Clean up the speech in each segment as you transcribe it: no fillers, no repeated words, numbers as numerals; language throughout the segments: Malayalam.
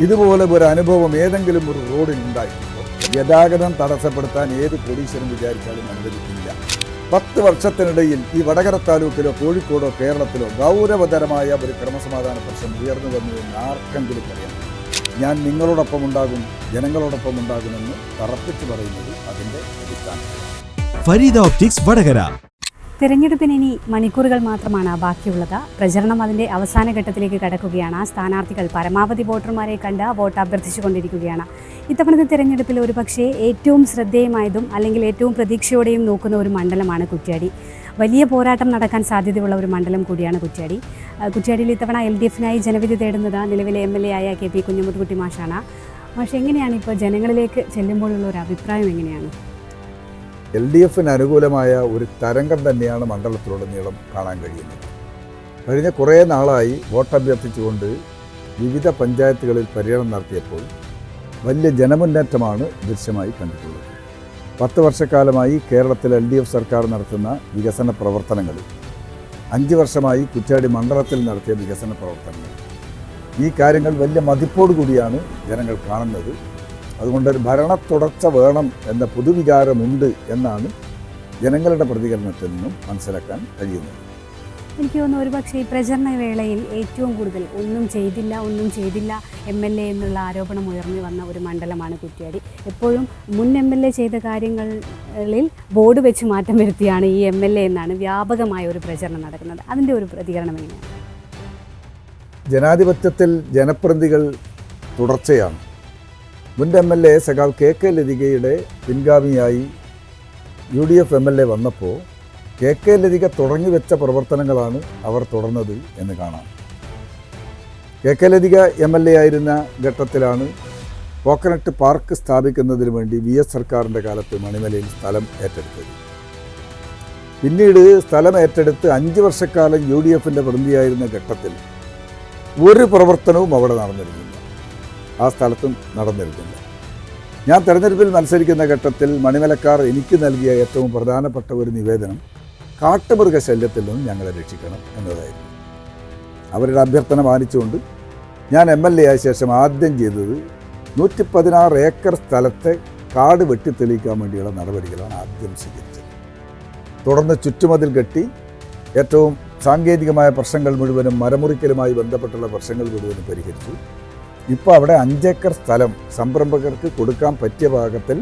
ഇതുപോലെ ഒരു അനുഭവം ഏതെങ്കിലും ഒരു റോഡിൽ ഉണ്ടായിട്ടുണ്ടോ? ഗതാഗതം തടസ്സപ്പെടുത്താൻ ഏത് പോലീസരും വിചാരിച്ചാലും അനുവദിക്കില്ല. 10 വർഷത്തിനിടയിൽ ഈ വടകര താലൂക്കിലോ കോഴിക്കോടോ കേരളത്തിലോ ഗൗരവതരമായ ഒരു ക്രമസമാധാന പ്രശ്നം ഉയർന്നു വന്നു എന്ന് ആർക്കെങ്കിലും പറയാം. ഞാൻ നിങ്ങളോടൊപ്പം ഉണ്ടാകും, ജനങ്ങളോടൊപ്പം ഉണ്ടാകുമെന്ന് തറപ്പിച്ച് പറയുന്നത് അതിൻ്റെ അടിസ്ഥാനത്തിലാണ്. ഫരീദ ഓപ്റ്റിക്സ് വടകര. തെരഞ്ഞെടുപ്പിന് ഇനി മണിക്കൂറുകൾ മാത്രമാണ് ബാക്കിയുള്ളത്. പ്രചരണം അതിൻ്റെ അവസാന ഘട്ടത്തിലേക്ക് കടക്കുകയാണ്. സ്ഥാനാർത്ഥികൾ പരമാവധി വോട്ടർമാരെ കണ്ട് വോട്ട് അഭ്യർത്ഥിച്ചുകൊണ്ടിരിക്കുകയാണ്. ഇത്തവണത്തെ തെരഞ്ഞെടുപ്പിൽ ഒരുപക്ഷേ ഏറ്റവും ശ്രദ്ധേയമായതും അല്ലെങ്കിൽ ഏറ്റവും പ്രതീക്ഷയോടെയും നോക്കുന്ന ഒരു മണ്ഡലമാണ് കുറ്റ്യാടി. വലിയ പോരാട്ടം നടക്കാൻ സാധ്യതയുള്ള ഒരു മണ്ഡലം കൂടിയാണ് കുറ്റ്യാടി. കുറ്റ്യാടിയിൽ ഇത്തവണ LDFനായി ജനവിധി തേടുന്നത് നിലവിലെ MLA ആയ KP കുഞ്ഞമ്മദ്കുട്ടി മാഷാണ്. മാഷ്, എങ്ങനെയാണ് ഇപ്പോൾ ജനങ്ങളിലേക്ക് ചെല്ലുമ്പോഴുള്ള ഒരു അഭിപ്രായം എങ്ങനെയാണ്? LDFന് അനുകൂലമായ ഒരു തരംഗം തന്നെയാണ് മണ്ഡലത്തിലുടനീളം കാണാൻ കഴിയുന്നത്. കഴിഞ്ഞ കുറേ നാളായി വോട്ടഭ്യർത്ഥിച്ചുകൊണ്ട് വിവിധ പഞ്ചായത്തുകളിൽ പര്യടനം നടത്തിയപ്പോൾ വലിയ ജനമുന്നേറ്റമാണ് ദൃശ്യമായി കണ്ടിട്ടുള്ളത്. 10 വർഷക്കാലമായി കേരളത്തിൽ LDF സർക്കാർ നടത്തുന്ന വികസന പ്രവർത്തനങ്ങൾ, 5 വർഷമായി കുറ്റ്യാടി മണ്ഡലത്തിൽ നടത്തിയ വികസന പ്രവർത്തനങ്ങൾ, ഈ കാര്യങ്ങൾ വലിയ മതിപ്പോടുകൂടിയാണ് ജനങ്ങൾ കാണുന്നത്. അതുകൊണ്ട് ഒരു ഭരണ തുടർച്ച വേണം എന്ന പൊതുവികാരമുണ്ട് എന്നാണ് ജനങ്ങളുടെ പ്രതികരണത്തിൽ നിന്നും മനസ്സിലാക്കാൻ കഴിയുന്നത്. എനിക്ക് തോന്നുന്നു ഒരുപക്ഷെ ഈ പ്രചരണ വേളയിൽ ഏറ്റവും കൂടുതൽ ഒന്നും ചെയ്തില്ല MLA എന്നുള്ള ആരോപണം ഉയർന്നു വന്ന ഒരു മണ്ഡലമാണ് കുറ്റ്യാടി. എപ്പോഴും മുൻ MLA ചെയ്ത കാര്യങ്ങളിൽ ബോർഡ് വെച്ച് മാറ്റം വരുത്തിയാണ് ഈ MLA എന്നാണ് വ്യാപകമായ ഒരു പ്രചരണം നടക്കുന്നത്. അതിൻ്റെ ഒരു പ്രതികരണം എങ്ങനെയാണ്? ജനാധിപത്യത്തിൽ ജനപ്രതിനിധികൾ തുടർച്ചയാണ്. മുൻ MLA സഖാവ് KK ലതികയുടെ പിൻഗാമിയായി UDF MLA വന്നപ്പോൾ KK ലതിക തുടങ്ങി വെച്ച പ്രവർത്തനങ്ങളാണ് അവർ തുടർന്നത് എന്ന് കാണാം. KK ലതിക MLA ആയിരുന്ന ഘട്ടത്തിലാണ് കോക്കനട്ട് പാർക്ക് സ്ഥാപിക്കുന്നതിന് വേണ്ടി VS സർക്കാരിൻ്റെ കാലത്ത് മണിമലയിൽ സ്ഥലം ഏറ്റെടുത്തത്. പിന്നീട് സ്ഥലം ഏറ്റെടുത്ത് 5 വർഷക്കാലം UDFൻ്റെ പ്രതിനിധിയായിരുന്ന ഘട്ടത്തിൽ ഒരു പ്രവർത്തനവും അവിടെ നടന്നിരുന്നില്ല, ആ സ്ഥലത്തും നടന്നിരുന്നില്ല. ഞാൻ തെരഞ്ഞെടുപ്പിൽ മത്സരിക്കുന്ന ഘട്ടത്തിൽ മണിമലക്കാർ എനിക്ക് നൽകിയ ഏറ്റവും പ്രധാനപ്പെട്ട ഒരു നിവേദനം കാട്ടുമൃഗശല്യത്തിൽ നിന്നും ഞങ്ങളെ രക്ഷിക്കണം എന്നതായിരുന്നു. അവരുടെ അഭ്യർത്ഥന മാനിച്ചുകൊണ്ട് ഞാൻ MLA ആയ ശേഷം ആദ്യം ചെയ്തത് 116 ഏക്കർ സ്ഥലത്തെ കാട് വെട്ടിത്തെളിയിക്കാൻ വേണ്ടിയുള്ള നടപടികളാണ് ആദ്യം സ്വീകരിച്ചത്. തുടർന്ന് ചുറ്റുമതിൽ കെട്ടി ഏറ്റവും സാങ്കേതികമായ പ്രശ്നങ്ങൾ മുഴുവനും മരമുറിക്കലുമായി ബന്ധപ്പെട്ടുള്ള പ്രശ്നങ്ങൾ മുഴുവനും പരിഹരിച്ചു. ഇപ്പോൾ അവിടെ 5 ഏക്കർ സ്ഥലം സംരംഭകർക്ക് കൊടുക്കാൻ പറ്റിയ ഭാഗത്തിൽ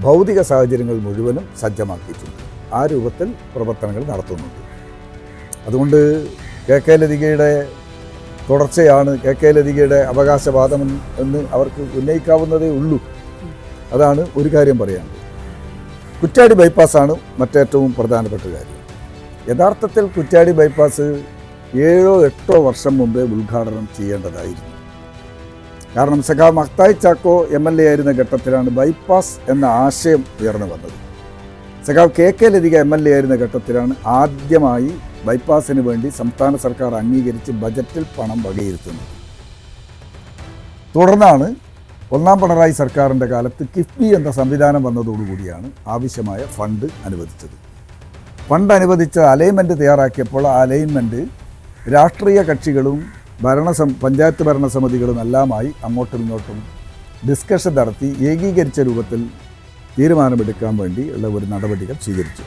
ഭൗതിക സാഹചര്യങ്ങൾ മുഴുവനും സജ്ജമാക്കിയിട്ടുണ്ട്. ആ രൂപത്തിൽ പ്രവർത്തനങ്ങൾ നടത്തുന്നുണ്ട്. അതുകൊണ്ട് KK ലതികയുടെ തുടർച്ചയാണ്, KK ലതികയുടെ അവകാശവാദം എന്ന് അവർക്ക് ഉന്നയിക്കാവുന്നതേ ഉള്ളൂ. അതാണ് ഒരു കാര്യം പറയാനുള്ളത്. കുറ്റ്യാടി ബൈപ്പാസാണ് മറ്റേറ്റവും പ്രധാനപ്പെട്ട കാര്യം. യഥാർത്ഥത്തിൽ കുറ്റ്യാടി ബൈപ്പാസ് 7-8 വർഷം മുമ്പേ ഉദ്ഘാടനം ചെയ്യേണ്ടതായിരുന്നു. കാരണം സഖാവ് മഖ്തായ് ചാക്കോ MLA ആയിരുന്ന ഘട്ടത്തിലാണ് ബൈപ്പാസ് എന്ന ആശയം ഉയർന്നു വന്നത്. സഖാവ് KK ലതിക MLA ആയിരുന്ന ഘട്ടത്തിലാണ് ആദ്യമായി ബൈപ്പാസിന് വേണ്ടി സംസ്ഥാന സർക്കാർ അംഗീകരിച്ച് ബജറ്റിൽ പണം വകയിരുത്തുന്നത്. തുടർന്നാണ് 1ാം പിണറായി സർക്കാരിൻ്റെ കാലത്ത് കിഫ്ബി എന്ന സംവിധാനം വന്നതോടുകൂടിയാണ് ആവശ്യമായ ഫണ്ട് അനുവദിച്ചത്. ഫണ്ട് അനുവദിച്ച അലൈൻമെൻറ്റ് തയ്യാറാക്കിയപ്പോൾ ആ അലൈൻമെൻറ്റ് രാഷ്ട്രീയ കക്ഷികളും പഞ്ചായത്ത് ഭരണസമിതികളും എല്ലാമായി അങ്ങോട്ടും ഇങ്ങോട്ടും ഡിസ്കഷൻ നടത്തി ഏകീകരിച്ച രൂപത്തിൽ തീരുമാനമെടുക്കാൻ വേണ്ടി ഉള്ള ഒരു നടപടികൾ സ്വീകരിച്ചു.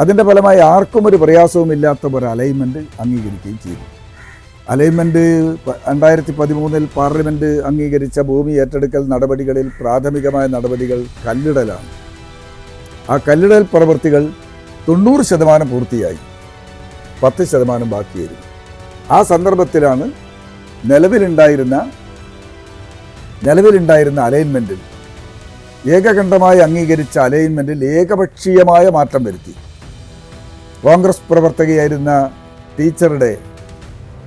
അതിൻ്റെ ഫലമായി ആർക്കും ഒരു പ്രയാസവുമില്ലാത്ത ഒരു അലൈൻമെൻറ്റ് അംഗീകരിക്കുകയും ചെയ്തു. അലൈൻമെൻറ്റ് 2013 പാർലമെൻറ്റ് അംഗീകരിച്ച ഭൂമി ഏറ്റെടുക്കൽ നടപടികളിൽ പ്രാഥമികമായ നടപടികൾ കല്ലിടലാണ്. ആ കല്ലിടൽ പ്രവൃത്തികൾ 90% പൂർത്തിയായി, 10% ബാക്കിയായിരുന്നു. ആ സന്ദർഭത്തിലാണ് നിലവിലുണ്ടായിരുന്ന അലൈൻമെൻറ്റിൽ ഏകകണ്ഠമായി അംഗീകരിച്ച അലൈൻമെൻറ്റിൽ ഏകപക്ഷീയമായ മാറ്റം വരുത്തി. കോൺഗ്രസ് പ്രവർത്തകയായിരുന്ന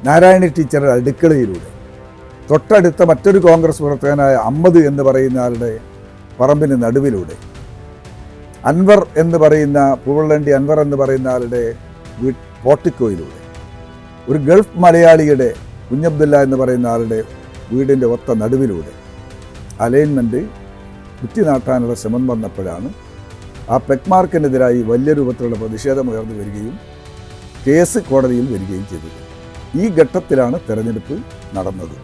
നാരായണി ടീച്ചറുടെ അടുക്കളയിലൂടെ തൊട്ടടുത്ത മറ്റൊരു കോൺഗ്രസ് പ്രവർത്തകനായ അഹമ്മദ് എന്ന് പറയുന്ന ആളുടെ പറമ്പിന് നടുവിലൂടെ അൻവർ എന്ന് പറയുന്ന പൂവള്ളണ്ടി അൻവർ എന്ന് പറയുന്ന ആളുടെ പോർട്ടിക്കോയിലൂടെ ഒരു ഗൾഫ് മലയാളിയുടെ കുഞ്ഞബ്ദുല്ല എന്ന് പറയുന്ന ആളുടെ വീടിൻ്റെ ഒത്ത നടുവിലൂടെ അലൈൻമെൻറ്റ് കുറ്റിനാട്ടാനുള്ള ശ്രമം വന്നപ്പോഴാണ് ആ പെക്മാർക്കിനെതിരായി വലിയ രൂപത്തിലുള്ള പ്രതിഷേധം ഉയർന്നു വരികയും കേസ് കോടതിയിൽ വരികയും ചെയ്തത്. ഈ ഘട്ടത്തിലാണ് തെരഞ്ഞെടുപ്പ് നടന്നത്.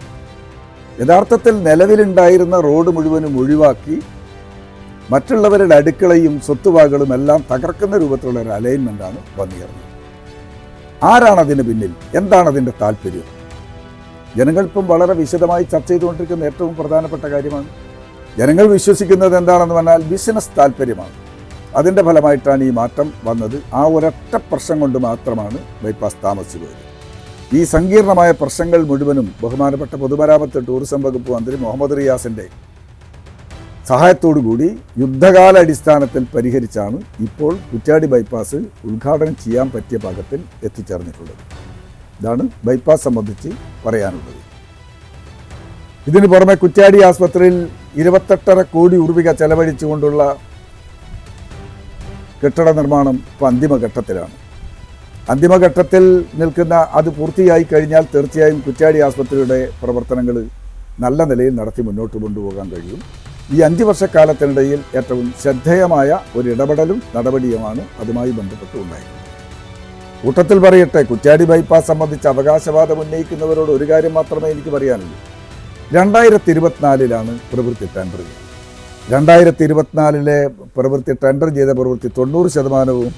യഥാർത്ഥത്തിൽ നിലവിലുണ്ടായിരുന്ന റോഡ് മുഴുവനും ഒഴിവാക്കി മറ്റുള്ളവരുടെ അടുക്കളയും സ്വത്തുവകകളും എല്ലാം തകർക്കുന്ന രൂപത്തിലുള്ള ഒരു അലൈൻമെൻ്റാണ് വന്നുയർന്നത്. ആരാണ് അതിന് പിന്നിൽ? എന്താണ് അതിൻ്റെ താല്പര്യം? ജനങ്ങളിപ്പം വളരെ വിശദമായി ചർച്ച ചെയ്തുകൊണ്ടിരിക്കുന്ന ഏറ്റവും പ്രധാനപ്പെട്ട കാര്യമാണ്. ജനങ്ങൾ വിശ്വസിക്കുന്നത് എന്താണെന്ന് പറഞ്ഞാൽ ബിസിനസ് താല്പര്യമാണ്. അതിൻ്റെ ഫലമായിട്ടാണ് ഈ മാറ്റം വന്നത്. ആ ഒരൊറ്റ പ്രശ്നം കൊണ്ട് മാത്രമാണ് ബൈപ്പാസ് താമസിച്ചു പോയത്. ഈ സങ്കീർണമായ പ്രശ്നങ്ങൾ മുഴുവനും ബഹുമാനപ്പെട്ട പൊതുമരാമത്ത് ടൂറിസം വകുപ്പ് മന്ത്രി മുഹമ്മദ് റിയാസിൻ്റെ സഹായത്തോടുകൂടി യുദ്ധകാല അടിസ്ഥാനത്തിൽ പരിഹരിച്ചാണ് ഇപ്പോൾ കുറ്റ്യാടി ബൈപ്പാസ് ഉദ്ഘാടനം ചെയ്യാൻ പറ്റിയ പാകത്തിൽ എത്തിച്ചേർന്നിട്ടുള്ളത്. ഇതാണ് ബൈപ്പാസ് സംബന്ധിച്ച് പറയാനുള്ളത്. ഇതിനു പുറമെ കുറ്റ്യാടി ആസ്പത്രിയിൽ 28.5 കോടി രൂപ ചെലവഴിച്ചുകൊണ്ടുള്ള കെട്ടിട നിർമ്മാണം ഇപ്പോൾ അന്തിമഘട്ടത്തിലാണ്. അന്തിമഘട്ടത്തിൽ നിൽക്കുന്ന അത് പൂർത്തിയായി കഴിഞ്ഞാൽ തീർച്ചയായും കുറ്റ്യാടി ആസ്പത്രിയുടെ പ്രവർത്തനങ്ങൾ നല്ല നിലയിൽ നടത്തി മുന്നോട്ട് കൊണ്ടുപോകാൻ കഴിയും. ഈ 5 വർഷക്കാലത്തിനിടയിൽ ഏറ്റവും ശ്രദ്ധേയമായ ഒരു ഇടപെടലും നടപടിയുമാണ് അതുമായി ബന്ധപ്പെട്ട് ഉണ്ടായിരുന്നത്. കൂട്ടത്തിൽ പറയട്ടെ, കുറ്റ്യാടി ബൈപ്പാസ് സംബന്ധിച്ച് അവകാശവാദം ഉന്നയിക്കുന്നവരോട് ഒരു കാര്യം മാത്രമേ എനിക്ക് പറയാനുള്ളൂ. 2024 പ്രവൃത്തി ടെൻഡർ ചെയ്തത്. 2024 പ്രവൃത്തി ടെൻഡർ ചെയ്ത പ്രവൃത്തി 90%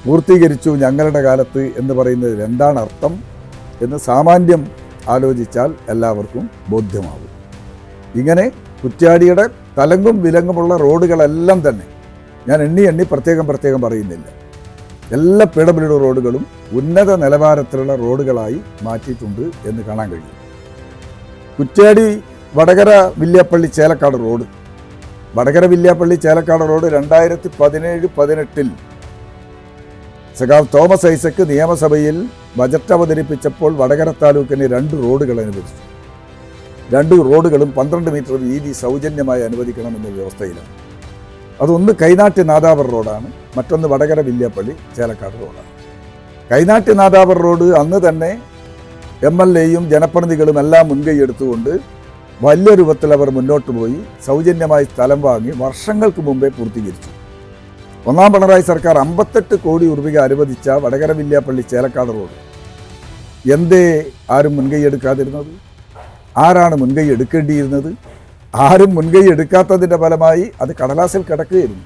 പൂർത്തീകരിച്ചു ഞങ്ങളുടെ കാലത്ത് എന്ന് പറയുന്നതിൽ എന്താണ് അർത്ഥം എന്ന് സാമാന്യം ആലോചിച്ചാൽ എല്ലാവർക്കും ബോധ്യമാകും. ഇങ്ങനെ കുറ്റ്യാടിയുടെ തലങ്കും വിലങ്ങുമുള്ള റോഡുകളെല്ലാം തന്നെ ഞാൻ എണ്ണി പ്രത്യേകം പറയുന്നില്ല. എല്ലാ PWD റോഡുകളും ഉന്നത നിലവാരത്തിലുള്ള റോഡുകളായി മാറ്റിയിട്ടുണ്ട് എന്ന് കാണാൻ കഴിയും. കുറ്റ്യാടി വടകര വില്യാപ്പള്ളി ചേലക്കാട് റോഡ്, വടകര വില്യാപ്പള്ളി ചേലക്കാട് റോഡ് 2017-18 സഖാവ് തോമസ് ഐസക്ക് നിയമസഭയിൽ ബജറ്റ് അവതരിപ്പിച്ചപ്പോൾ വടകര താലൂക്കിന് 2 റോഡുകൾ അനുവദിച്ചു. 2 റോഡുകളും 12 മീറ്റർ വീതി സൗജന്യമായി അനുവദിക്കണമെന്ന വ്യവസ്ഥയിലാണ്. അതൊന്ന് കൈനാട്ടി നാദാപുർ റോഡാണ്, മറ്റൊന്ന് വടകര വില്യാപ്പള്ളി ചേലക്കാട് റോഡാണ്. കൈനാട്ടി നാദാപുർ റോഡ് അന്ന് തന്നെ MLAയും ജനപ്രതിനിധികളും എല്ലാം മുൻകൈ എടുത്തുകൊണ്ട് വലിയ രൂപത്തിൽ അവർ മുന്നോട്ട് പോയി സൗജന്യമായി സ്ഥലം വാങ്ങി വർഷങ്ങൾക്ക് മുമ്പേ പൂർത്തീകരിച്ചു. ഒന്നാം പിണറായി സർക്കാർ 58 കോടി രൂപ അനുവദിച്ച വടകര വില്യാപ്പള്ളി ചേലക്കാട് റോഡ് എന്തേ ആരും മുൻകൈ എടുക്കാതിരുന്നത്? ആരാണ് മുൻകൈ എടുക്കേണ്ടിയിരുന്നത്? ആരും മുൻകൈ എടുക്കാത്തതിൻ്റെ ഫലമായി അത് കടലാസിൽ കിടക്കുകയായിരുന്നു.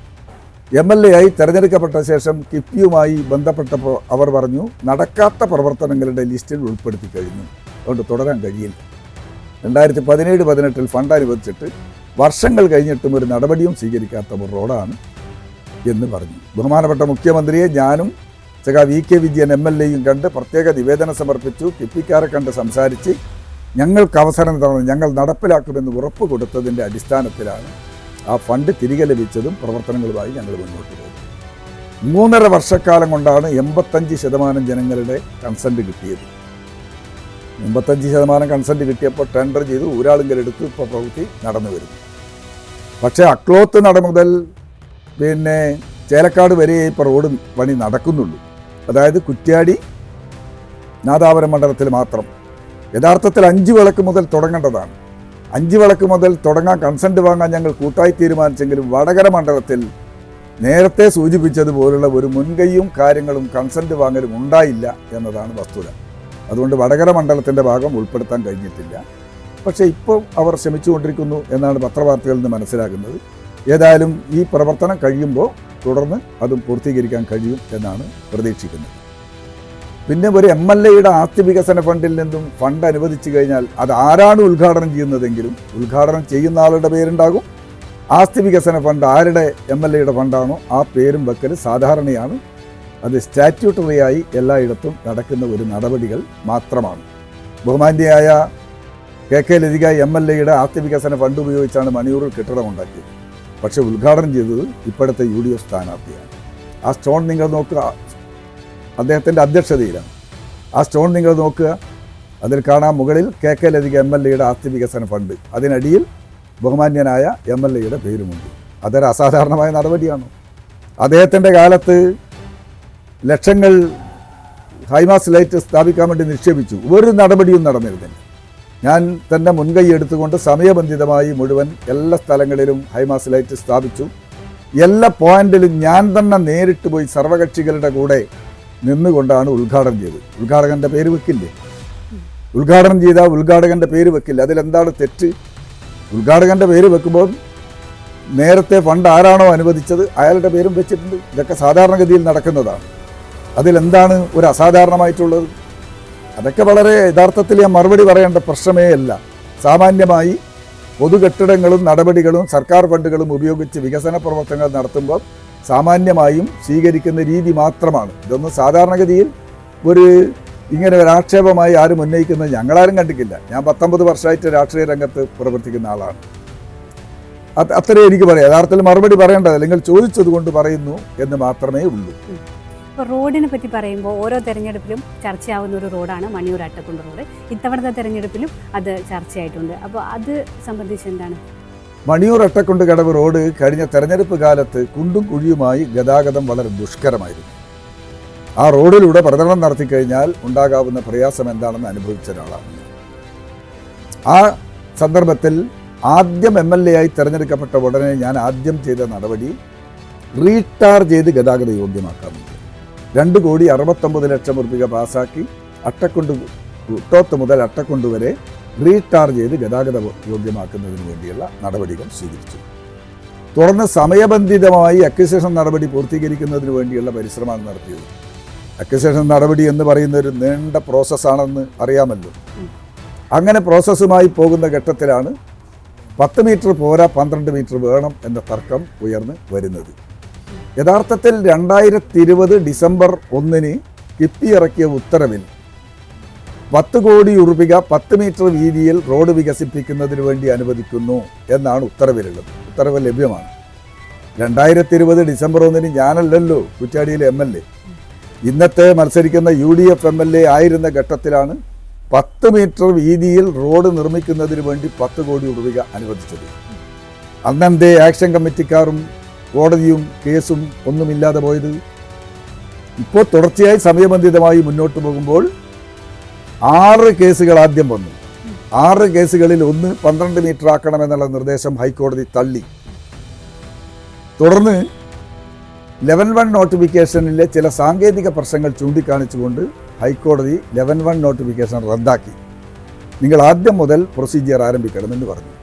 MLA ആയി തിരഞ്ഞെടുക്കപ്പെട്ട ശേഷം കിഫ്ബിയുമായി ബന്ധപ്പെട്ടപ്പോൾ അവർ പറഞ്ഞു നടക്കാത്ത പ്രവർത്തനങ്ങളുടെ ലിസ്റ്റിൽ ഉൾപ്പെടുത്തി കഴിഞ്ഞു, അതുകൊണ്ട് തുടരാൻ കഴിയില്ല. 2017-18 ഫണ്ട് അനുവദിച്ചിട്ട് വർഷങ്ങൾ കഴിഞ്ഞിട്ടും ഒരു നടപടിയും സ്വീകരിക്കാത്ത ഒരു റോഡാണ് എന്ന് പറഞ്ഞു. ബഹുമാനപ്പെട്ട മുഖ്യമന്ത്രിയെ ഞാനും VK വിജയൻ MLAയും കണ്ട് പ്രത്യേക നിവേദനം സമർപ്പിച്ചു. കിഫ്ബിക്കാരെ കണ്ട് സംസാരിച്ച് ഞങ്ങൾക്ക് അവസരം തന്നു, ഞങ്ങൾ നടപ്പിലാക്കുമെന്ന് ഉറപ്പ് കൊടുത്തതിൻ്റെ അടിസ്ഥാനത്തിലാണ് ആ ഫണ്ട് തിരികെ ലഭിച്ചതും പ്രവർത്തനങ്ങളുമായി ഞങ്ങൾ മുന്നോട്ട് പോകും. 3.5 വർഷക്കാലം കൊണ്ടാണ് 85% ജനങ്ങളുടെ കൺസെൻറ്റ് കിട്ടിയത്. 85% കൺസെൻറ്റ് കിട്ടിയപ്പോൾ ടെൻഡർ ചെയ്തു, ഊരാളുങ്കലെടുത്ത് ഇപ്പോൾ പ്രവൃത്തി നടന്നു വരുന്നു. പക്ഷേ അക്ലോത്ത് നട മുതൽ ചേലക്കാട് വരെ ഇപ്പോൾ റോഡ് പണി നടക്കുന്നുള്ളൂ. അതായത് കുറ്റ്യാടി നാദാപുരം മണ്ഡലത്തിൽ മാത്രം. യഥാർത്ഥത്തിൽ 5 വിളക്ക് മുതൽ തുടങ്ങേണ്ടതാണ്. 5 വിളക്ക് മുതൽ തുടങ്ങാൻ കൺസെൻറ്റ് വാങ്ങാൻ ഞങ്ങൾ കൂട്ടായി തീരുമാനിച്ചെങ്കിലും വടകര മണ്ഡലത്തിൽ നേരത്തെ സൂചിപ്പിച്ചതുപോലുള്ള ഒരു മുൻകൈയും കാര്യങ്ങളും കൺസെൻറ്റ് വാങ്ങലും ഉണ്ടായില്ല എന്നതാണ് വസ്തുത. അതുകൊണ്ട് വടകര മണ്ഡലത്തിൻ്റെ ഭാഗം ഉൾപ്പെടുത്താൻ കഴിഞ്ഞിട്ടില്ല. പക്ഷേ ഇപ്പോൾ അവർ ശ്രമിച്ചുകൊണ്ടിരിക്കുന്നു എന്നാണ് പത്രവാർത്തകളിൽ നിന്ന് മനസ്സിലാക്കുന്നത്. ഏതായാലും ഈ പ്രവർത്തനം കഴിയുമ്പോൾ തുടർന്ന് അതും പൂർത്തീകരിക്കാൻ കഴിയും എന്നാണ് പ്രതീക്ഷിക്കുന്നത്. പിന്നെ ഒരു MLAയുടെ ആസ്തി വികസന ഫണ്ടിൽ നിന്നും ഫണ്ട് അനുവദിച്ചു കഴിഞ്ഞാൽ അത് ആരാണ് ഉദ്ഘാടനം ചെയ്യുന്നതെങ്കിലും ഉദ്ഘാടനം ചെയ്യുന്ന ആളുടെ പേരുണ്ടാകും. ആസ്തി വികസന ഫണ്ട് ആരുടെ MLAയുടെ ഫണ്ടാണോ ആ പേരും വെക്കൽ സാധാരണയാണ്. അത് സ്റ്റാറ്റ്യൂട്ടറിയായി എല്ലായിടത്തും നടക്കുന്ന ഒരു നടപടികൾ മാത്രമാണ്. ബഹുമാന്യയായ KK ലതിക MLAയുടെ ആസ്തി വികസന ഫണ്ട് ഉപയോഗിച്ചാണ് മണിയൂരിൽ കെട്ടിടമുണ്ടാക്കിയത്. പക്ഷേ ഉദ്ഘാടനം ചെയ്തത് ഇപ്പോഴത്തെ UDF സ്ഥാനാർത്ഥിയാണ്. ആ സ്റ്റോൺ നിങ്ങൾ നോക്കുക, അദ്ദേഹത്തിൻ്റെ അധ്യക്ഷതയിലാണ്. ആ സ്റ്റോൺ നിങ്ങൾ നോക്കുക, അതിൽ കാണാം മുകളിൽ KK ലതിക MLAയുടെ ആസ്തി വികസന ഫണ്ട്, അതിനടിയിൽ ബഹുമാന്യനായ MLAയുടെ പേരുമുണ്ട്. അതൊരു അസാധാരണമായ നടപടിയാണ്. അദ്ദേഹത്തിൻ്റെ കാലത്ത് ലക്ഷങ്ങൾ ഹൈമാസ് ലൈറ്റ് സ്ഥാപിക്കാൻ വേണ്ടി നിക്ഷേപിച്ചു, ഒരു നടപടിയും നടന്നിരുന്നില്ല. ഞാൻ തന്നെ മുൻകൈ എടുത്തുകൊണ്ട് സമയബന്ധിതമായി മുഴുവൻ എല്ലാ സ്ഥലങ്ങളിലും ഹൈമാസ് ലൈറ്റ് സ്ഥാപിച്ചു. എല്ലാ പോയിന്റിലും ഞാൻ തന്നെ നേരിട്ട് പോയി സർവകക്ഷികളുടെ കൂടെ നിന്നുകൊണ്ടാണ് ഉദ്ഘാടനം ചെയ്തത്. ഉദ്ഘാടകൻ്റെ പേര് വെക്കില്ലേ? ഉദ്ഘാടനം ചെയ്താൽ ഉദ്ഘാടകൻ്റെ പേര് വെക്കില്ല. അതിലെന്താണ് തെറ്റ്? ഉദ്ഘാടകൻ്റെ പേര് വെക്കുമ്പോൾ നേരത്തെ ഫണ്ട് ആരാണോ അനുവദിച്ചത് അയാളുടെ പേരും വെച്ചിട്ടുണ്ട്. ഇതൊക്കെ സാധാരണഗതിയിൽ നടക്കുന്നതാണ്. അതിലെന്താണ് ഒരു അസാധാരണമായിട്ടുള്ളത്? അതൊക്കെ വളരെ യഥാർത്ഥത്തിൽ ഞാൻ മറുപടി പറയേണ്ട പ്രശ്നമേ അല്ല. സാമാന്യമായി പൊതുകെട്ടിടങ്ങളും നടപടികളും സർക്കാർ ഫണ്ടുകളും ഉപയോഗിച്ച് വികസന പ്രവർത്തനങ്ങൾ നടത്തുമ്പോൾ സാമാന്യമായും സ്വീകരിക്കുന്ന രീതി മാത്രമാണ്. ഇതൊന്നും സാധാരണഗതിയിൽ ഇങ്ങനെ ഒരു ആക്ഷേപമായി ആരും ഉന്നയിക്കുന്നത് ഞങ്ങളാരും കണ്ടിട്ടില്ല. ഞാൻ 19 വർഷമായിട്ട് രാഷ്ട്രീയ രംഗത്ത് പ്രവർത്തിക്കുന്ന ആളാണ്. അത്രേ എനിക്ക് പറയാം. യഥാർത്ഥത്തിൽ മറുപടി പറയേണ്ടത് നിങ്ങൾ ചോദിച്ചത് കൊണ്ട് പറയുന്നു എന്ന് മാത്രമേ ഉള്ളൂ. ഇപ്പോൾ റോഡിനെ പറ്റി പറയുമ്പോൾ ഓരോ തെരഞ്ഞെടുപ്പിലും ചർച്ചയാവുന്ന ഒരു റോഡാണ് മണിയൂർ അട്ടക്കുണ്ട് റോഡ്. ഇത്തവണത്തെ തെരഞ്ഞെടുപ്പിലും അത് ചർച്ചയായിട്ടുണ്ട്. അപ്പോൾ അത് സംബന്ധിച്ച് എന്താണ്? മണിയൂർ അട്ടക്കുണ്ട് കടവ് റോഡ് കഴിഞ്ഞ തെരഞ്ഞെടുപ്പ് കാലത്ത് കുണ്ടും കുഴിയുമായി ഗതാഗതം വളരെ ദുഷ്കരമായിരുന്നു. ആ റോഡിലൂടെ പ്രചരണം നടത്തിക്കഴിഞ്ഞാൽ ഉണ്ടാകാവുന്ന പ്രയാസം എന്താണെന്ന് അനുഭവിച്ച ഒരാളാണ്. ആ സന്ദർഭത്തിൽ ആദ്യം MLA ആയി തിരഞ്ഞെടുക്കപ്പെട്ട ഉടനെ ഞാൻ ആദ്യം ചെയ്ത നടപടി റീടാർ ചെയ്ത് ഗതാഗത യോഗ്യമാക്കാമെന്ന്. 2,69,00,000 രൂപ പാസ്സാക്കി കുട്ടോത്ത് മുതൽ അട്ടക്കുണ്ട് വരെ റീടാർ ചെയ്ത് ഗതാഗത യോഗ്യമാക്കുന്നതിന് വേണ്ടിയുള്ള നടപടികൾ സ്വീകരിച്ചു. തുടർന്ന് സമയബന്ധിതമായി അക്വിസിഷൻ നടപടി പൂർത്തീകരിക്കുന്നതിന് വേണ്ടിയുള്ള പരിശ്രമമാണ് നടത്തിയത്. അക്വിസിഷൻ നടപടി എന്ന് പറയുന്ന ഒരു നീണ്ട പ്രോസസ്സാണെന്ന് അറിയാമല്ലോ. അങ്ങനെ പ്രോസസ്സുമായി പോകുന്ന ഘട്ടത്തിലാണ് 10 മീറ്റർ പോരാ 12 മീറ്റർ വേണം എന്ന തർക്കം ഉയർന്ന് വരുന്നത്. യഥാർത്ഥത്തിൽ 2020 ഡിസംബർ 1 കിഫ്ബി ഇറക്കിയ ഉത്തരവിൽ 10 കോടി രൂപ 10 മീറ്റർ വീതിയിൽ റോഡ് വികസിപ്പിക്കുന്നതിന് വേണ്ടി അനുവദിക്കുന്നു എന്നാണ് ഉത്തരവിലുള്ളത്. ഉത്തരവ് ലഭ്യമാണ്. 2020 ഡിസംബർ 1 ഞാനല്ലല്ലോ കുറ്റ്യാടിയിലെ MLA. ഇന്നത്തെ മത്സരിക്കുന്ന UDF MLA ആയിരുന്ന ഘട്ടത്തിലാണ് 10 മീറ്റർ വീതിയിൽ റോഡ് നിർമ്മിക്കുന്നതിന് വേണ്ടി 10 കോടി രൂപ അനുവദിച്ചത്. അന്നെന്തേ ആക്ഷൻ കമ്മിറ്റിക്കാരും കോടതിയും കേസും ഒന്നുമില്ലാതെ പോയത്? ഇപ്പോൾ തുടർച്ചയായി സമയബന്ധിതമായി മുന്നോട്ട് പോകുമ്പോൾ 6 കേസുകൾ ആദ്യം വന്നു. 6 കേസുകളിൽ 1 12 മീറ്റർ ആക്കണമെന്നുള്ള നിർദ്ദേശം ഹൈക്കോടതി തള്ളി. തുടർന്ന് 11-1 നോട്ടിഫിക്കേഷനിലെ ചില സാങ്കേതിക പ്രശ്നങ്ങൾ ചൂണ്ടിക്കാണിച്ചുകൊണ്ട് ഹൈക്കോടതി 11-1 നോട്ടിഫിക്കേഷൻ റദ്ദാക്കി. നിങ്ങൾ ആദ്യം മുതൽ പ്രൊസീജിയർ ആരംഭിക്കണമെന്ന് പറഞ്ഞു.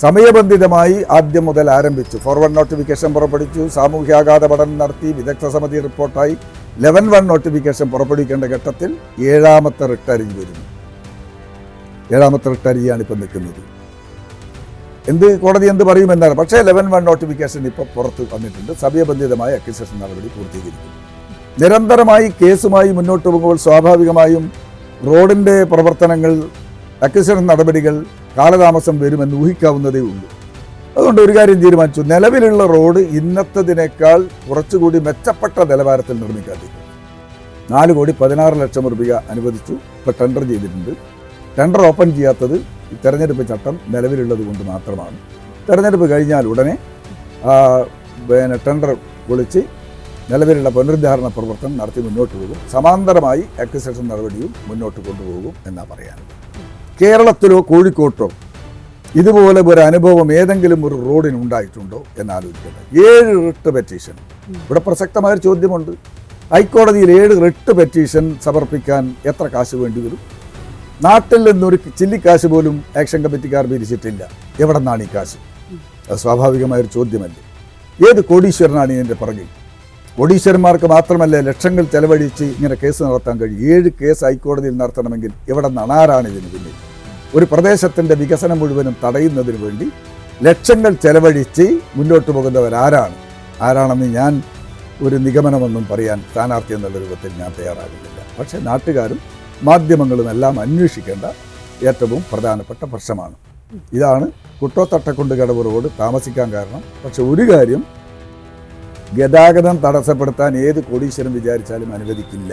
സമയബന്ധിതമായി ആദ്യം മുതൽ ആരംഭിച്ചു. ഫോർവേഡ് നോട്ടിഫിക്കേഷൻ പുറപ്പെടുവിച്ചു. സാമൂഹ്യാഘാത പഠനം നടത്തി വിദഗ്ധ സമിതി റിപ്പോർട്ടായി 11-1 നോട്ടിഫിക്കേഷൻ പുറപ്പെടുവിക്കേണ്ട ഘട്ടത്തിൽ 7ാമത്തെ റിട്ട് ഹർജി വരുന്നു. 7ാമത്തെ റിട്ട് ഹർജിയാണ് ഇപ്പം നിൽക്കുന്നത്. കോടതി എന്ത് പറയുമെന്നാണ്. പക്ഷേ 11-1 നോട്ടിഫിക്കേഷൻ ഇപ്പോൾ പുറത്ത് വന്നിട്ടുണ്ട്. സമയബന്ധിതമായ അക്വിസിഷൻ നടപടി പൂർത്തീകരിക്കും. നിരന്തരമായി കേസുമായി മുന്നോട്ട് പോകുമ്പോൾ സ്വാഭാവികമായും റോഡിൻ്റെ പ്രവർത്തനങ്ങൾ അക്വിസിഷൻ നടപടികൾ കാലതാമസം വരുമെന്ന് ഊഹിക്കാവുന്നതേ ഉള്ളൂ. അതുകൊണ്ട് ഒരു കാര്യം തീരുമാനിച്ചു. നിലവിലുള്ള റോഡ് ഇന്നത്തതിനേക്കാൾ കുറച്ചുകൂടി മെച്ചപ്പെട്ട നിലവാരത്തിൽ നിർമ്മിക്കാൻ തീരുമാനിച്ചു. 4,16,00,000 രൂപ അനുവദിച്ചു. ഇപ്പോൾ ടെൻഡർ ചെയ്തിട്ടുണ്ട്. ടെൻഡർ ഓപ്പൺ ചെയ്യാത്തത് ഈ തെരഞ്ഞെടുപ്പ് ചട്ടം നിലവിലുള്ളത് കൊണ്ട് മാത്രമാണ്. തെരഞ്ഞെടുപ്പ് കഴിഞ്ഞാൽ ഉടനെ ടെൻഡർ പൊളിച്ച് നിലവിലുള്ള പുനരുദ്ധാരണ പ്രവർത്തനം നടത്തി മുന്നോട്ട് പോകും. സമാന്തരമായി അക്വിസിഷൻ നടപടിയും മുന്നോട്ട് കൊണ്ടുപോകും എന്നാണ് പറയാനുള്ളത്. കേരളത്തിലോ കോഴിക്കോട്ടോ ഇതുപോലെ ഒരു അനുഭവം ഏതെങ്കിലും ഒരു റോഡിന് ഉണ്ടായിട്ടുണ്ടോ എന്നാലോചിക്കുന്നത്. 7 റിട്ട് പെറ്റീഷൻ. ഇവിടെ പ്രസക്തമായൊരു ചോദ്യമുണ്ട്. ഹൈക്കോടതിയിൽ 7 റിട്ട് പെറ്റീഷൻ സമർപ്പിക്കാൻ എത്ര കാശ് വേണ്ടി വരും? നാട്ടിൽ നിന്നൊരു ചില്ലിക്കാശ് പോലും ആക്ഷൻ കമ്മിറ്റിക്കാർ പിരിച്ചിട്ടില്ല. എവിടെ നിന്നാണ് ഈ കാശ്? അത് സ്വാഭാവികമായൊരു ചോദ്യമല്ലേ. ഏത് കോടീശ്വരനാണ് ഇതിൻ്റെ പുറകിൽ? കോടീശ്വരന്മാർക്ക് മാത്രമല്ല ലക്ഷങ്ങൾ ചെലവഴിച്ച് ഇങ്ങനെ കേസ് നടത്താൻ കഴിയും. 7 കേസ് ഹൈക്കോടതിയിൽ നടത്തണമെങ്കിൽ എവിടെ നിന്നാണ്? ആരാണ് ഇതിന് പിന്നിൽ? ഒരു പ്രദേശത്തിൻ്റെ വികസനം മുഴുവനും തടയുന്നതിന് വേണ്ടി ലക്ഷങ്ങൾ ചെലവഴിച്ച് മുന്നോട്ട് ആരാണെന്ന് ഞാൻ ഒരു നിഗമനമൊന്നും പറയാൻ സ്ഥാനാർത്ഥി എന്നുള്ള രൂപത്തിൽ ഞാൻ തയ്യാറാകുന്നില്ല. പക്ഷേ നാട്ടുകാരും മാധ്യമങ്ങളും എല്ലാം അന്വേഷിക്കേണ്ട ഏറ്റവും പ്രധാനപ്പെട്ട പ്രശ്നമാണ്. ഇതാണ് കുട്ടോത്തട്ടക്കുണ്ട് കടവ് റോഡ് താമസിക്കാൻ കാരണം. പക്ഷെ ഒരു കാര്യം, ഗതാഗതം തടസ്സപ്പെടുത്താൻ ഏത് കോടീശ്വരൻ വിചാരിച്ചാലും അനുവദിക്കില്ല.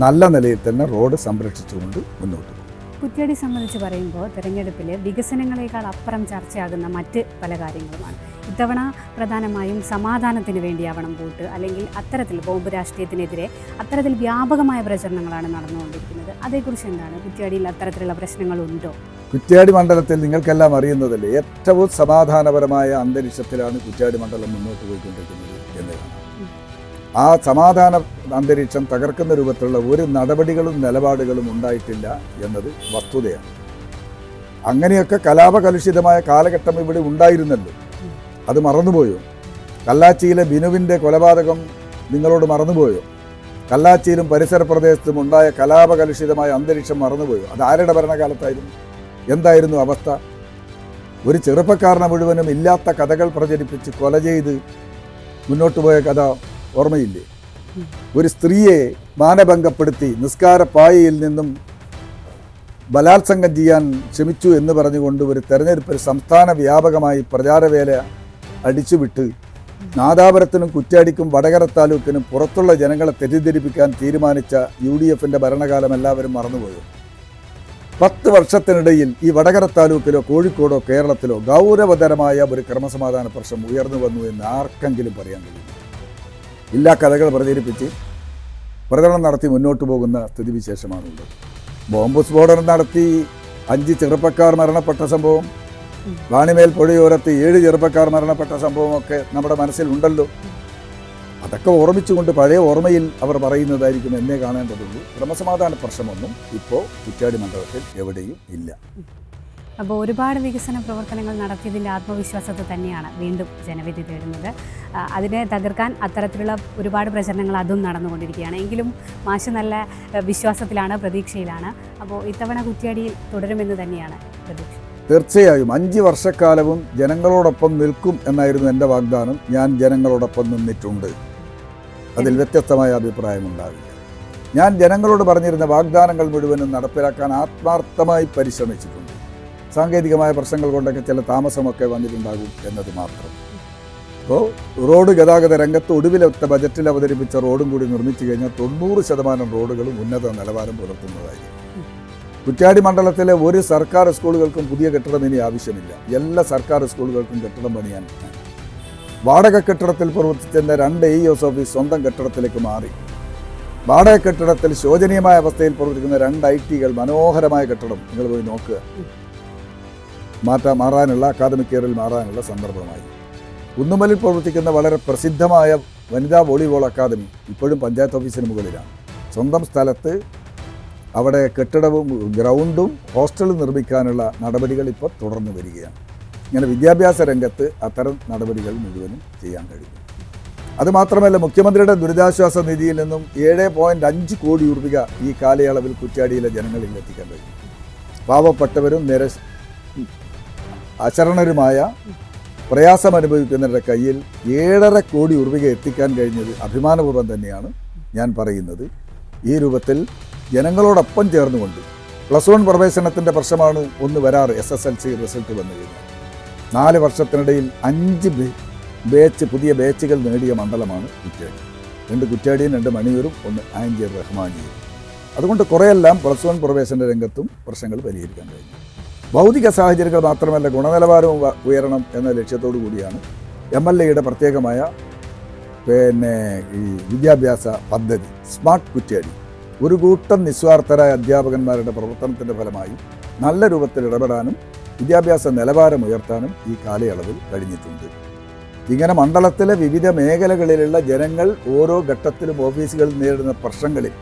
നല്ല നിലയിൽ തന്നെ റോഡ് സംരക്ഷിച്ചുകൊണ്ട് മുന്നോട്ട് പോകും. കുറ്റ്യാടി സംബന്ധിച്ച് പറയുമ്പോൾ തെരഞ്ഞെടുപ്പിൽ വികസനങ്ങളെക്കാൾ അപ്പുറം ചർച്ചയാകുന്ന മറ്റ് പല കാര്യങ്ങളുമാണ്. ഇത്തവണ പ്രധാനമായും സമാധാനത്തിന് വേണ്ടിയാവണം വോട്ട്, അല്ലെങ്കിൽ അത്തരത്തിൽ ബോംബ് രാഷ്ട്രീയത്തിനെതിരെ അത്തരത്തിൽ വ്യാപകമായ പ്രചരണങ്ങളാണ് നടന്നുകൊണ്ടിരിക്കുന്നത്. അതേക്കുറിച്ച് എന്താണ്? കുറ്റ്യാടിയിൽ അത്തരത്തിലുള്ള പ്രശ്നങ്ങളുണ്ടോ? കുറ്റ്യാടി മണ്ഡലത്തിൽ നിങ്ങൾക്കെല്ലാം അറിയുന്നതല്ലേ, ഏറ്റവും സമാധാനപരമായ അന്തരീക്ഷത്തിലാണ് കുറ്റ്യാടി മണ്ഡലം മുന്നോട്ട് പോയിക്കൊണ്ടിരിക്കുന്നത് എന്നതാണ്. ആ സമാധാന അന്തരീക്ഷം തകർക്കുന്ന രൂപത്തിലുള്ള ഒരു നടപടികളും നിലപാടുകളും ഉണ്ടായിട്ടില്ല എന്നത് വസ്തുതയാണ്. അങ്ങനെയൊക്കെ കലാപകലുഷിതമായ കാലഘട്ടം ഇവിടെ ഉണ്ടായിരുന്നല്ലോ. അത് മറന്നുപോയോ? കല്ലാച്ചിയിലെ ബിനുവിൻ്റെ കൊലപാതകം നിങ്ങളോട് മറന്നുപോയോ? കല്ലാച്ചിയിലും പരിസര പ്രദേശത്തും ഉണ്ടായ കലാപകലുഷിതമായ അന്തരീക്ഷം മറന്നുപോയോ? അത് ആരുടെ ഭരണകാലത്തായിരുന്നു? എന്തായിരുന്നു അവസ്ഥ? ഒരു ചെറുപ്പക്കാരനെ മുഴുവനും ഇല്ലാത്ത കഥകൾ പ്രചരിപ്പിച്ച് കൊല ചെയ്ത് മുന്നോട്ട് പോയ കഥ ഓർമ്മയില്ലേ? ഒരു സ്ത്രീയെ മാനഭംഗപ്പെടുത്തി നിസ്കാരപ്പായയിൽ നിന്നും ബലാത്സംഗം ചെയ്യാൻ ശ്രമിച്ചു എന്ന് പറഞ്ഞുകൊണ്ട് ഒരു തെരഞ്ഞെടുപ്പിൽ സംസ്ഥാന വ്യാപകമായി പ്രചാരവേല അടിച്ചുവിട്ട് നാദാപുരത്തിനും കുറ്റ്യാടിക്കും വടകര താലൂക്കിനും പുറത്തുള്ള ജനങ്ങളെ തെറ്റിദ്ധരിപ്പിക്കാൻ തീരുമാനിച്ച UDFൻ്റെ ഭരണകാലം എല്ലാവരും മറന്നുപോയോ? 10 വർഷത്തിനിടയിൽ ഈ വടകര താലൂക്കിലോ കോഴിക്കോടോ കേരളത്തിലോ ഗൗരവതരമായ ഒരു ക്രമസമാധാന പ്രശ്നം ഉയർന്നു വന്നു എന്ന് ആർക്കെങ്കിലും പറയാൻ കഴിയും? ഇല്ലാ കഥകൾ പ്രചരിപ്പിച്ച് പ്രചരണം നടത്തി മുന്നോട്ട് പോകുന്ന സ്ഥിതിവിശേഷമാണുള്ളത്. ബോംബ് സ്ഫോടനം നടത്തി 5 ചെറുപ്പക്കാർ മരണപ്പെട്ട സംഭവം, വാണിമേൽ പുഴയോരത്ത് 7 ചെറുപ്പക്കാർ മരണപ്പെട്ട സംഭവമൊക്കെ നമ്മുടെ മനസ്സിലുണ്ടല്ലോ. അതൊക്കെ ഓർമ്മിച്ചുകൊണ്ട് പഴയ ഓർമ്മയിൽ അവർ പറയുന്നതായിരിക്കും എന്നെ കാണേണ്ടതുള്ളൂ. ക്രമസമാധാന പ്രശ്നമൊന്നും ഇപ്പോൾ കുറ്റ്യാടി മണ്ഡലത്തിൽ എവിടെയും ഇല്ല. അപ്പോൾ ഒരുപാട് വികസന പ്രവർത്തനങ്ങൾ നടത്തിയതിൻ്റെ ആത്മവിശ്വാസത്തെ തന്നെയാണ് വീണ്ടും ജനവിധി തേടുന്നത്. അതിനെ തകർക്കാൻ അത്തരത്തിലുള്ള ഒരുപാട് പ്രചരണങ്ങൾ അതും നടന്നുകൊണ്ടിരിക്കുകയാണ്. എങ്കിലും മാഷ് നല്ല വിശ്വാസത്തിലാണ്, പ്രതീക്ഷയിലാണ്. അപ്പോൾ ഇത്തവണ കുറ്റ്യാടിയിൽ തുടരുമെന്ന് തന്നെയാണ് പ്രതീക്ഷ. തീർച്ചയായും 5 വർഷക്കാലവും ജനങ്ങളോടൊപ്പം നിൽക്കും എന്നായിരുന്നു എൻ്റെ വാഗ്ദാനം. ഞാൻ ജനങ്ങളോടൊപ്പം നിന്നിട്ടുണ്ട്. അതിൽ വ്യത്യസ്തമായ അഭിപ്രായമുണ്ടാവില്ല. ഞാൻ ജനങ്ങളോട് പറഞ്ഞിരുന്ന വാഗ്ദാനങ്ങൾ മുഴുവനും നടപ്പിലാക്കാൻ ആത്മാർത്ഥമായി പരിശ്രമിച്ചിട്ടുണ്ട്. സാങ്കേതികമായ പ്രശ്നങ്ങൾ കൊണ്ടൊക്കെ ചില താമസമൊക്കെ വന്നിട്ടുണ്ടാകും എന്നത് മാത്രം. അപ്പോൾ റോഡ് ഗതാഗത രംഗത്ത് ഒടുവിലത്തെ ബജറ്റിൽ അവതരിപ്പിച്ച റോഡും കൂടി നിർമ്മിച്ചു കഴിഞ്ഞാൽ 90% റോഡുകളും ഉന്നത നിലവാരം പുലർത്തുന്നതായിരിക്കും. കുറ്റ്യാടി മണ്ഡലത്തിലെ ഒരു സർക്കാർ സ്കൂളുകൾക്കും പുതിയ കെട്ടിടം ഇനി ആവശ്യമില്ല. എല്ലാ സർക്കാർ സ്കൂളുകൾക്കും കെട്ടിടം പണിയാൻ വാടക കെട്ടിടത്തിൽ പ്രവർത്തിച്ചിരുന്ന 2 AEOS ഓഫീസ് സ്വന്തം കെട്ടിടത്തിലേക്ക് മാറി. വാടക കെട്ടിടത്തിൽ ശോചനീയമായ അവസ്ഥയിൽ പ്രവർത്തിക്കുന്ന 2 IT മനോഹരമായ കെട്ടിടം നിങ്ങൾ പോയി നോക്കുക. മാറാനുള്ള അക്കാദമിക് ഇയറിൽ മാറാനുള്ള സന്ദർഭമായി. കുന്നുമലിൽ പ്രവർത്തിക്കുന്ന വളരെ പ്രസിദ്ധമായ വനിതാ വോളിബോൾ അക്കാദമി ഇപ്പോഴും പഞ്ചായത്ത് ഓഫീസിന് മുകളിലാണ്. സ്വന്തം സ്ഥലത്ത് അവിടെ കെട്ടിടവും ഗ്രൗണ്ടും ഹോസ്റ്റലും നിർമ്മിക്കാനുള്ള നടപടികൾ ഇപ്പോൾ തുടർന്നു വരികയാണ്. ഇങ്ങനെ വിദ്യാഭ്യാസ രംഗത്ത് അത്തരം നടപടികൾ മുഴുവനും ചെയ്യാൻ കഴിയും. അതുമാത്രമല്ല, മുഖ്യമന്ത്രിയുടെ ദുരിതാശ്വാസ നിധിയിൽ നിന്നും 7.5 കോടി രൂപ ഈ കാലയളവിൽ കുറ്റ്യാടിയിലെ ജനങ്ങളിൽ എത്തിക്കാൻ കഴിയും. പാവപ്പെട്ടവരും അശരണരുമായ പ്രയാസമനുഭവിക്കുന്നവരുടെ കയ്യിൽ 7.5 കോടി രൂപ എത്തിക്കാൻ കഴിഞ്ഞത് അഭിമാനപൂർവ്വം തന്നെയാണ് ഞാൻ പറയുന്നത്. ഈ രൂപത്തിൽ ജനങ്ങളോടൊപ്പം ചേർന്നുകൊണ്ട് +1 പ്രവേശനത്തിൻ്റെ പ്രശ്നമാണ് ഒന്ന് വരാറ്. SSLC റിസൾട്ട് വന്നു കഴിഞ്ഞാൽ 4 വർഷത്തിനിടയിൽ 5 പുതിയ ബാച്ചുകൾ നേടിയ മണ്ഡലമാണ് കുറ്റ്യാടി. 2 കുറ്റ്യാടിയും 2 മണിയൂരും 1 ആൻജിയർ റഹ്മാനിയും. അതുകൊണ്ട് കുറേയെല്ലാം +1 പ്രവേശന രംഗത്തും പ്രശ്നങ്ങൾ പരിഹരിക്കാൻ കഴിഞ്ഞു. ഭൗതിക സാഹചര്യങ്ങൾ മാത്രമല്ല, ഗുണനിലവാരവും ഉയരണം എന്ന ലക്ഷ്യത്തോടു കൂടിയാണ് MLAയുടെ പ്രത്യേകമായ ഈ വിദ്യാഭ്യാസ പദ്ധതി സ്മാർട്ട് കുറ്റ്യാടി. ഒരു കൂട്ടം നിസ്വാർത്ഥരായ അധ്യാപകന്മാരുടെ പ്രവർത്തനത്തിൻ്റെ ഫലമായി നല്ല രൂപത്തിൽ ഇടപെടാനും വിദ്യാഭ്യാസ നിലവാരം ഉയർത്താനും ഈ കാലയളവിൽ കഴിഞ്ഞിട്ടുണ്ട്. ഇങ്ങനെ മണ്ഡലത്തിലെ വിവിധ മേഖലകളിലുള്ള ജനങ്ങൾ ഓരോ ഘട്ടത്തിലും ഓഫീസുകളിൽ നേരിടുന്ന പ്രശ്നങ്ങളിൽ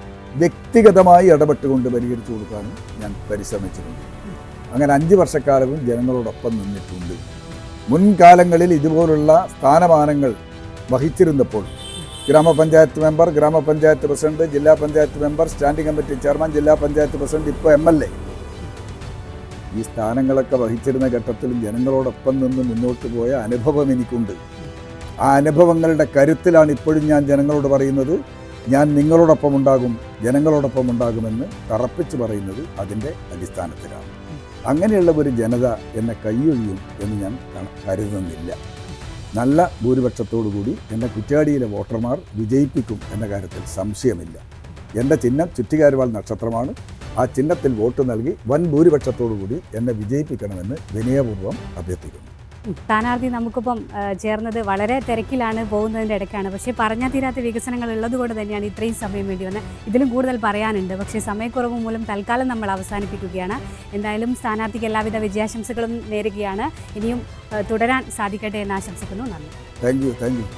വ്യക്തിഗതമായി ഇടപെട്ടുകൊണ്ട് പരിഹരിച്ചു കൊടുക്കാനും ഞാൻ പരിശ്രമിച്ചിട്ടുണ്ട്. അങ്ങനെ 5 വർഷക്കാലവും ജനങ്ങളോടൊപ്പം നിന്നിട്ടുണ്ട്. മുൻകാലങ്ങളിൽ ഇതുപോലുള്ള സ്ഥാനമാനങ്ങൾ വഹിച്ചിരുന്നപ്പോൾ ഗ്രാമപഞ്ചായത്ത് മെമ്പർ, ഗ്രാമപഞ്ചായത്ത് പ്രസിഡന്റ്, ജില്ലാ panchayat member, standing committee chairman, ജില്ലാ പഞ്ചായത്ത് പ്രസിഡന്റ്, ഇപ്പോൾ MLA, ഈ സ്ഥാനങ്ങളൊക്കെ വഹിച്ചിരുന്ന ഘട്ടത്തിലും ജനങ്ങളോടൊപ്പം നിന്ന് മുന്നോട്ട് പോയ അനുഭവം എനിക്കുണ്ട്. ആ അനുഭവങ്ങളുടെ കരുത്തിലാണ് ഇപ്പോഴും ഞാൻ ജനങ്ങളോട് പറയുന്നത്, ഞാൻ നിങ്ങളോടൊപ്പം ഉണ്ടാകും, ജനങ്ങളോടൊപ്പം ഉണ്ടാകുമെന്ന് തറപ്പിച്ച് പറയുന്നത് അതിൻ്റെ അടിസ്ഥാനത്തിലാണ്. അങ്ങനെയുള്ള ഒരു ജനത എന്നെ കൈയൊഴിയും എന്ന് ഞാൻ കരുതുന്നില്ല. നല്ല ഭൂരിപക്ഷത്തോടുകൂടി എന്നെ കുറ്റ്യാടിയിലെ വോട്ടർമാർ വിജയിപ്പിക്കും എന്ന കാര്യത്തിൽ സംശയമില്ല. എൻ്റെ ചിഹ്നം ചുറ്റികാരുവാൾ നക്ഷത്രമാണ്. ആ ചിഹ്നത്തിൽ വോട്ട് നൽകി വൻ ഭൂരിപക്ഷത്തോടുകൂടി എന്നെ വിജയിപ്പിക്കണമെന്ന് വിനയപൂർവ്വം അഭ്യർത്ഥിക്കുന്നു. സ്ഥാനാർത്ഥി നമുക്കിപ്പം ചേർന്നത് വളരെ തിരക്കിലാണ്, പോകുന്നതിൻ്റെ ഇടയ്ക്കാണ്. പക്ഷേ പറഞ്ഞാൽ തീരാത്ത വികസനങ്ങൾ ഉള്ളതുകൊണ്ട് തന്നെയാണ് ഇത്രയും സമയം വേണ്ടി വന്നത്. ഇതിലും കൂടുതൽ പറയാനുണ്ട്, പക്ഷേ സമയക്കുറവ് മൂലം തൽക്കാലം നമ്മൾ അവസാനിപ്പിക്കുകയാണ്. എന്തായാലും സ്ഥാനാർത്ഥിക്ക് എല്ലാവിധ വിജയാശംസകളും നേരുകയാണ്. ഇനിയും തുടരാൻ സാധിക്കട്ടെ എന്ന് ആശംസിക്കുന്നു. നന്ദി. Thank you.